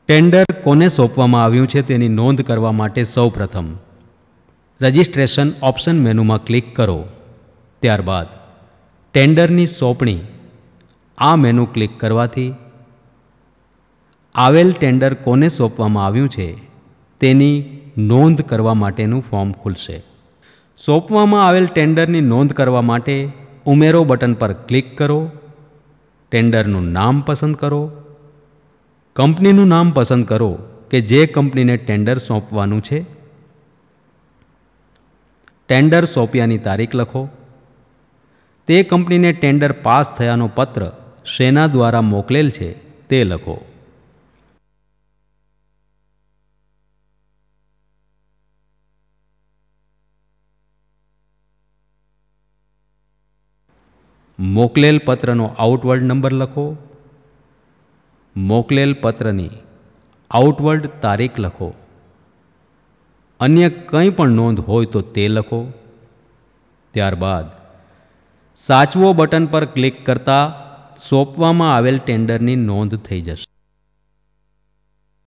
Tender કોને સોંપવામાં આવ્યું છે તેની નોંધ કરવા માટે સૌપ્રથમ રજિસ્ટ્રેશન ઓપ્શન મેનુમાં ક્લિક કરો. ત્યારબાદ ટેન્ડરની સોંપણી આ મેનુ ક્લિક કરવાથી આવેલ ટેન્ડર કોને સોંપવામાં આવ્યું છે તેની નોંધ કરવા માટેનું ફોર્મ ખુલશે. સોંપવામાં આવેલ ટેન્ડરની નોંધ કરવા માટે ઉમેરો બટન પર ક્લિક કરો. ટેન્ડરનું નામ પસંદ કરો. કંપનીનું નામ પસંદ કરો કે જે કંપનીને ટેન્ડર સોંપવાનું છે. ટેન્ડર સોંપ્યાની તારીખ લખો. તે કંપનીને ટેન્ડર પાસ થયાનો પત્ર શેના દ્વારા મોકલેલ છે તે લખો. મોકલેલ પત્રનો આઉટવર્ડ નંબર લખો. મોકલેલ પત્રની આઉટવર્ડ તારીખ લખો. અન્ય કંઈ પણ નોંધ હોય તો તે લખો. ત્યારબાદ સાચવો બટન પર ક્લિક કરતા સોંપવામાં આવેલ ટેન્ડરની નોંધ થઈ જશે.